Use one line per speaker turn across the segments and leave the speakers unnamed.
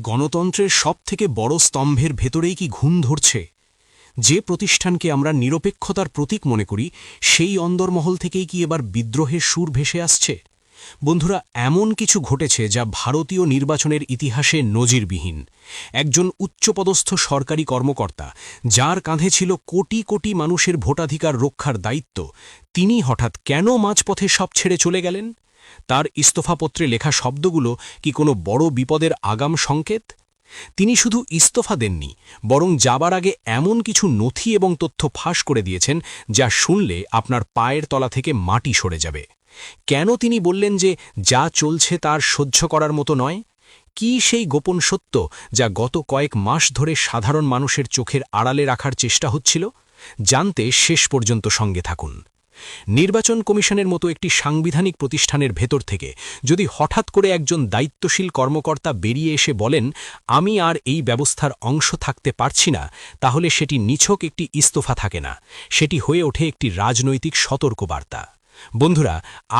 গণতন্ত্রের সবথেকে বড় স্তম্ভের ভেতরেই কি ঘুম ধরছে? যে প্রতিষ্ঠানকে আমরা নিরপেক্ষতার প্রতীক মনে করি, সেই অন্দরমহল থেকেই কি এবার বিদ্রোহের সুর ভেসে আসছে? বন্ধুরা, এমন কিছু ঘটেছে যা ভারতীয় নির্বাচনের ইতিহাসে নজিরবিহীন। একজন উচ্চপদস্থ সরকারি কর্মকর্তা, যার কাঁধে ছিল কোটি কোটি মানুষের ভোটাধিকার রক্ষার দায়িত্ব, তিনি হঠাৎ কেন মাঝপথে সব ছেড়ে চলে গেলেন? তার ইস্তফাপত্রে লেখা শব্দগুলো কি কোনো বড় বিপদের আগাম সংকেত? তিনি শুধু ইস্তফা দেননি, বরং যাবার আগে এমন কিছু নথি এবং তথ্য ফাঁস করে দিয়েছেন যা শুনলে আপনার পায়ের তলা থেকে মাটি সরে যাবে। কেন তিনি বললেন যে যা চলছে তার সহ্য করার মতো নয়? কি সেই গোপন সত্য যা গত কয়েক মাস ধরে সাধারণ মানুষের চোখের আড়ালে রাখার চেষ্টা হচ্ছিল? জানতে শেষ পর্যন্ত সঙ্গে থাকুন। নির্বাচন কমিশনের মতো একটি সাংবিধানিক প্রতিষ্ঠানের ভেতর থেকে যদি হঠাৎ করে একজন দায়িত্বশীল কর্মকর্তা বেরিয়ে এসে বলেন, আমি আর এই ব্যবস্থার অংশ থাকতে পারছি না, তাহলে সেটি নিছক একটি ইস্তফা থাকে না, সেটি হয়ে ওঠে একটি রাজনৈতিক সতর্কবার্তা। বন্ধুরা,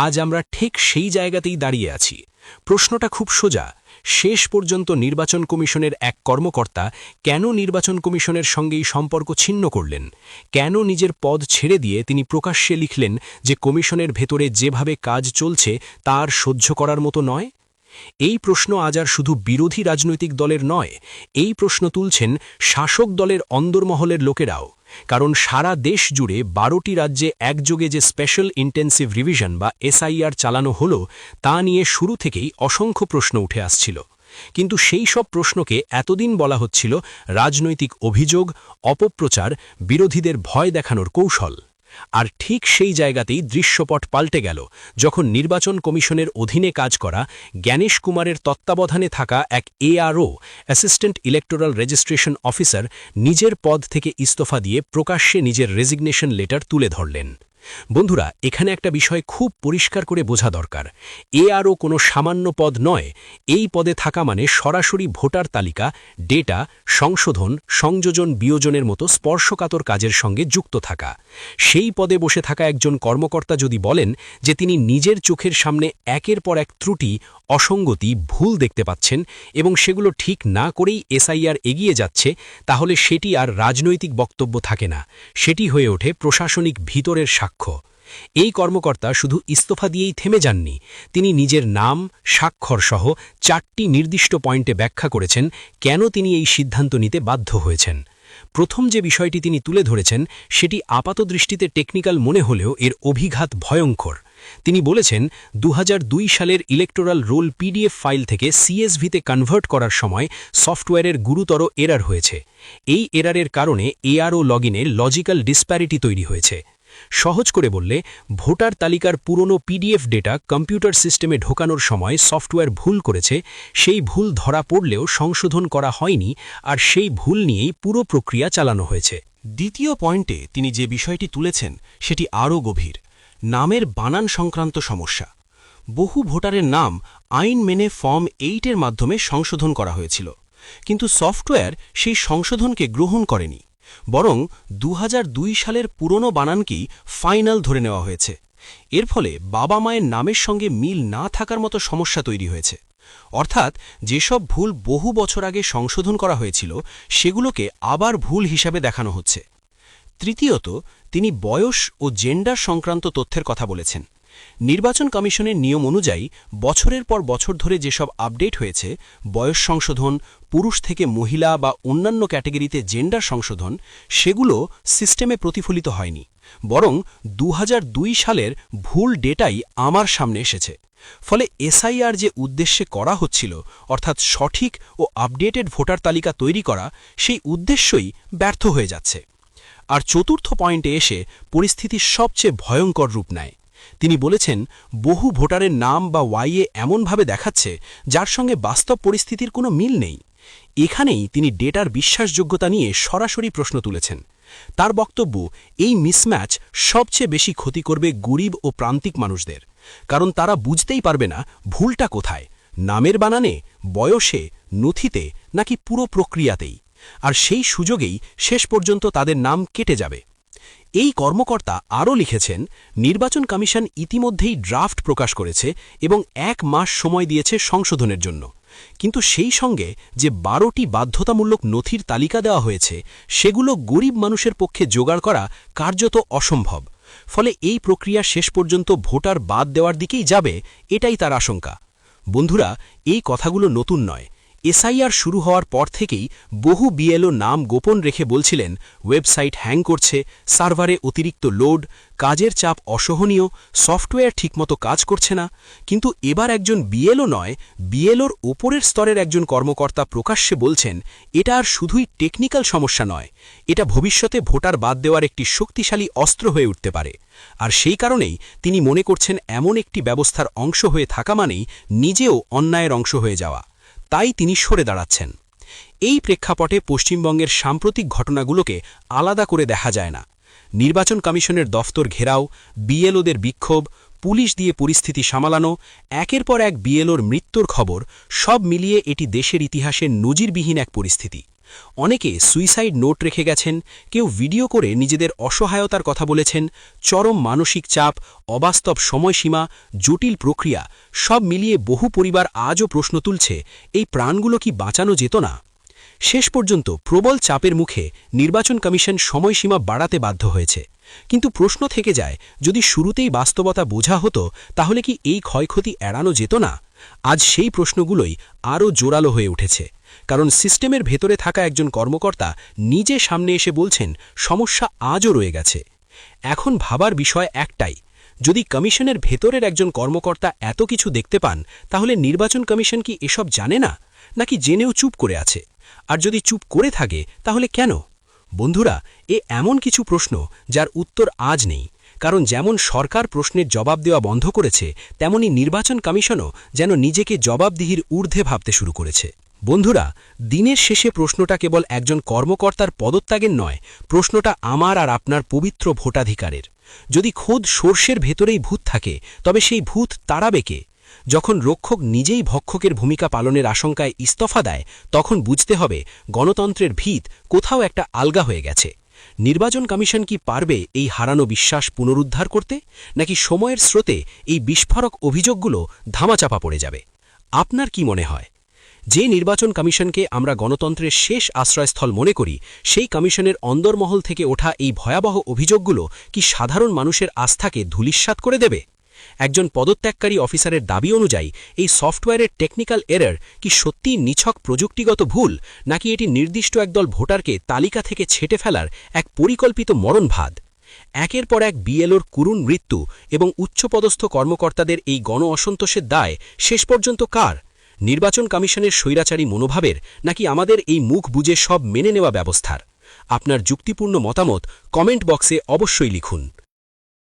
আজ আমরা ঠিক সেই জায়গাতেই দাঁড়িয়ে আছি। প্রশ্নটা খুব সোজা। শেষ পর্যন্ত নির্বাচন কমিশনের এক কর্মকর্তা কেন নির্বাচন কমিশনের সঙ্গেই সম্পর্ক ছিন্ন করলেন? কেন নিজের পদ ছেড়ে দিয়ে তিনি প্রকাশ্যে লিখলেন যে কমিশনের ভেতরে যেভাবে কাজ চলছে তার সহ্য করার মতো নয়? এই প্রশ্ন আজ আর শুধু বিরোধী রাজনৈতিক দলের নয়, এই প্রশ্ন তুলছেন শাসক দলের অন্দরমহলের লোকেরাও। কারণ সারা দেশ জুড়ে 12টি রাজ্যে একযোগে যে স্পেশাল ইন্টেন্সিভ রিভিশন বা এসআইআর চালানো হলো, তা নিয়ে শুরু থেকেই অসংখ্য প্রশ্ন উঠে আসছিল। কিন্তু সেই সব প্রশ্নকে এতদিন বলা হচ্ছিল রাজনৈতিক অভিযোগ, অপপ্রচার, বিরোধীদের ভয় দেখানোর কৌশল। আর ঠিক সেই জায়গাতেই দৃশ্যপট পাল্টে গেল যখন নির্বাচন কমিশনের অধীনে কাজ করা জ্ঞানেশ কুমারের তত্ত্বাবধানে থাকা এক ARO, assistant electoral registration officer, নিজের পদ থেকে ইস্তফা দিয়ে প্রকাশ্যে নিজের রেজিগনেশন লেটার তুলে ধরলেন। বন্ধুরা, এখানে একটা বিষয় খুব পরিষ্কার করে বোঝা দরকার। এআরও কোনো সামান্য পদ নয়। এই পদে থাকা মানে সরাসরি ভোটার তালিকা, ডেটা, সংশোধন, সংযোজন, বিয়োজনের মতো স্পর্শকাতর কাজের সঙ্গে যুক্ত থাকা। সেই পদে বসে থাকা একজন কর্মকর্তা যদি বলেন যে তিনি নিজের চোখের সামনে একের পর এক ত্রুটি, অসঙ্গতি, ভুল দেখতে পাচ্ছেন এবং সেগুলো ঠিক না করেই এসআইআর এগিয়ে যাচ্ছে, তাহলে সেটি আর রাজনৈতিক বক্তব্য থাকে না, সেটি হয়ে ওঠে প্রশাসনিক ভিতরের সাক্ষ্য। এই কর্মকর্তা শুধু ইস্তফা দিয়েই থেমে যাননি, তিনি নিজের নাম, স্বাক্ষর সহ 4টি নির্দিষ্ট পয়েন্টে ব্যাখ্যা করেছেন কেন তিনি এই সিদ্ধান্ত নিতে বাধ্য হয়েছেন। প্রথম যে বিষয়টি তিনি তুলে ধরেছেন সেটি আপাতদৃষ্টিতে টেকনিক্যাল মনে হলেও এর অভিঘাত ভয়ঙ্কর। তিনি বলেছেন 2002 সালের ইলেকটোরাল রোল পিডিএফ ফাইল থেকে সিএসভিতে কনভার্ট করার সময় সফটওয়্যারের গুরুতর এরার হয়েছে। এই এরারের কারণে এআরও লগইনে লজিক্যাল ডিসপ্যারিটি তৈরি হয়েছে। সহজ করে বললে, ভোটার তালিকার পুরনো পিডিএফ ডেটা কম্পিউটার সিস্টেমে ঢোকানোর সময় সফটওয়্যার ভুল করেছে, সেই ভুল ধরা পড়লেও সংশোধন করা হয়নি, আর সেই ভুল নিয়েই পুরো প্রক্রিয়া চালানো হয়েছে।
দ্বিতীয় পয়েন্টে তিনি যে বিষয়টি তুলেছেন সেটি আরও গভীর। নামের বানান সংক্রান্ত সমস্যা। বহু ভোটারের নাম আইন মেনে ফর্ম 8-এর মাধ্যমে সংশোধন করা হয়েছিল, কিন্তু সফটওয়্যার সেই সংশোধনকে গ্রহণ করেনি, বরং 2002 সালের পুরনো বানানকেই ফাইনাল ধরে নেওয়া হয়েছে। এর ফলে বাবা মায়ের নামের সঙ্গে মিল না থাকার মতো সমস্যা তৈরি হয়েছে। অর্থাৎ যেসব ভুল বহু বছর আগে সংশোধন করা হয়েছিল সেগুলোকে আবার ভুল হিসাবে দেখানো হচ্ছে। তৃতীয়ত, তিনি বয়স ও জেন্ডার সংক্রান্ত তথ্যের কথা বলেছেন। নির্বাচন কমিশনের নিয়ম অনুযায়ী বছরের পর বছর ধরে যেসব আপডেট হয়েছে, বয়স সংশোধন, পুরুষ থেকে মহিলা বা অন্যান্য ক্যাটেগরিতে জেন্ডার সংশোধন, সেগুলো সিস্টেমে প্রতিফলিত হয়নি, বরং 2002 সালের ভুল ডেটাই আমার সামনে এসেছে। ফলে এসআইআর যে উদ্দেশ্যে করা হচ্ছিল, অর্থাৎ সঠিক ও আপডেটেড ভোটার তালিকা তৈরি করা, সেই উদ্দেশ্যই ব্যর্থ হয়ে যাচ্ছে। আর চতুর্থ পয়েন্টে এসে পরিস্থিতি সবচেয়ে ভয়ঙ্কর রূপ নেয়। তিনি বলেছেন, বহু ভোটারের নাম বা ওয়াইএ এমনভাবে দেখাচ্ছে যার সঙ্গে বাস্তব পরিস্থিতির কোনো মিল নেই। এখানেই তিনি ডেটার বিশ্বাসযোগ্যতা নিয়ে সরাসরি প্রশ্ন তুলেছেন। তার বক্তব্য, এই মিসম্যাচ সবচেয়ে বেশি ক্ষতি করবে গরিব ও প্রান্তিক মানুষদের, কারণ তারা বুঝতেই পারবে না ভুলটা কোথায়, নামের বানানে, বয়সে, নথিতে, নাকি পুরো প্রক্রিয়াতেই। আর সেই সুযোগেই শেষ পর্যন্ত তাদের নাম কেটে যাবে। এই কর্মকর্তা আরও লিখেছেন, নির্বাচন কমিশন ইতিমধ্যেই ড্রাফট প্রকাশ করেছে এবং 1 মাস সময় দিয়েছে সংশোধনের জন্য, কিন্তু সেই সঙ্গে যে 12টি বাধ্যতামূলক নথির তালিকা দেওয়া হয়েছে সেগুলো গরিব মানুষের পক্ষে জোগাড় করা কার্যত অসম্ভব। ফলে এই প্রক্রিয়া শেষ পর্যন্ত ভোটার বাদ দেওয়ার দিকেই যাবে, এটাই তার আশঙ্কা। বন্ধুরা, এই কথাগুলো নতুন নয়। এসআইআর শুরু হওয়ার পর থেকেই বহু বিএলও নাম গোপন রেখে বলছিলেন ওয়েবসাইট হ্যাং করছে, সার্ভারে অতিরিক্ত লোড, কাজের চাপ অসহনীয়, সফটওয়্যার ঠিকমতো কাজ করছে না। কিন্তু এবার একজন বিএলও নয়, বিএলওর ওপরের স্তরের একজন কর্মকর্তা প্রকাশ্যে বলছেন এটা আর শুধুই টেকনিক্যাল সমস্যা নয়, এটা ভবিষ্যতে ভোটার বাদ দেওয়ার একটি শক্তিশালী অস্ত্র হয়ে উঠতে পারে। আর সেই কারণেই তিনি মনে করছেন এমন একটি ব্যবস্থার অংশ হয়ে থাকা মানেই নিজেও অন্যায়ের অংশ হয়ে যাওয়া। তাই তিনি সরে দাঁড়াচ্ছেন। এই প্রেক্ষাপটে পশ্চিমবঙ্গের সাম্প্রতিক ঘটনাগুলোকে আলাদা করে দেখা যায় না। নির্বাচন কমিশনের দফতর ঘেরাও, বিএলওদের বিক্ষোভ, পুলিশ দিয়ে পরিস্থিতি সামলানো, একের পর এক বিএলওর মৃত্যুর খবর, সব মিলিয়ে এটি দেশের ইতিহাসে নজিরবিহীন এক পরিস্থিতি। অনেকে সুইসাইড নোট রেখে গেছেন, কেউ ভিডিও করে নিজেদের অসহায়তার কথা বলেছেন। চরম মানসিক চাপ, অবাস্তব সময়সীমা, জটিল প্রক্রিয়া, সব মিলিয়ে বহু পরিবার আজও প্রশ্ন তুলছে এই প্রাণগুলো কি বাঁচানো যেত না। শেষ পর্যন্ত প্রবল চাপের মুখে নির্বাচন কমিশন সময়সীমা বাড়াতে বাধ্য হয়েছে। কিন্তু প্রশ্ন থেকে যায়, যদি শুরুতেই বাস্তবতা বোঝা হতো তাহলে কি এই ক্ষয়ক্ষতি এড়ানো যেত না? আজ সেই প্রশ্নগুলোই আরও জোরালো হয়ে উঠেছে, কারণ সিস্টেমের ভেতরে থাকা একজন কর্মকর্তা নিজে সামনে এসে বলছেন সমস্যা আজও রয়ে গেছে। এখন ভাবার বিষয় একটাই, যদি কমিশনের ভেতরের একজন কর্মকর্তা এত কিছু দেখতে পান তাহলে নির্বাচন কমিশন কি এসব জানে না, নাকি জেনেও চুপ করে আছে? আর যদি চুপ করে থাকে তাহলে কেন? বন্ধুরা, এমন কিছু প্রশ্ন যার উত্তর আজ নেই, কারণ যেমন সরকার প্রশ্নের জবাব দেওয়া বন্ধ করেছে, তেমনি নির্বাচন কমিশনও যেন নিজেকে জবাবদিহির ঊর্ধ্বে ভাবতে শুরু করেছে। বন্ধুরা, দিনের শেষে প্রশ্নটা কেবল একজন কর্মকর্তার পদত্যাগের নয়, প্রশ্নটা আমার আর আপনার পবিত্র ভোটাধিকারের। যদি খোদ সর্ষের ভেতরেই ভূত থাকে তবে সেই ভূত তাড়াবে কে? যখন রক্ষক নিজেই ভক্ষকের ভূমিকা পালনের আশঙ্কায় ইস্তফা দেয়, তখন বুঝতে হবে গণতন্ত্রের ভিত কোথাও একটা আলগা হয়ে গেছে। নির্বাচন কমিশন কি পারবে এই হারানো বিশ্বাস পুনরুদ্ধার করতে, নাকি সময়ের স্রোতে এই বিস্ফোরক অভিযোগগুলো ধামাচাপা পড়ে যাবে? আপনার কি মনে হয়? যে নির্বাচন কমিশনকে আমরা গণতন্ত্রের শেষ আশ্রয়স্থল মনে করি, সেই কমিশনের অন্দরমহল থেকে ওঠা এই ভয়াবহ অভিযোগগুলো কি সাধারণ মানুষের আস্থাকে ধূলিসাৎ করে দেবে? একজন পদত্যাগকারী অফিসারের দাবি অনুযায়ী এই সফটওয়্যারের টেকনিক্যাল এরর কি সত্যিই নিছক প্রযুক্তিগত ভুল, নাকি এটি নির্দিষ্ট একদল ভোটারকে তালিকা থেকে ছেঁটে ফেলার এক পরিকল্পিত মরণভাদ? একের পর এক বিএলওর করুণ মৃত্যু এবং উচ্চপদস্থ কর্মকর্তাদের এই গণ অসন্তোষের দায় শেষ পর্যন্ত কার? নির্বাচন কমিশনের স্বৈরাচারী মনোভাবের, নাকি আমাদের এই মুখ বুজে সব মেনে নেওয়া ব্যবস্থার? আপনার যুক্তিপূর্ণ মতামত কমেন্ট বক্সে অবশ্যই লিখুন।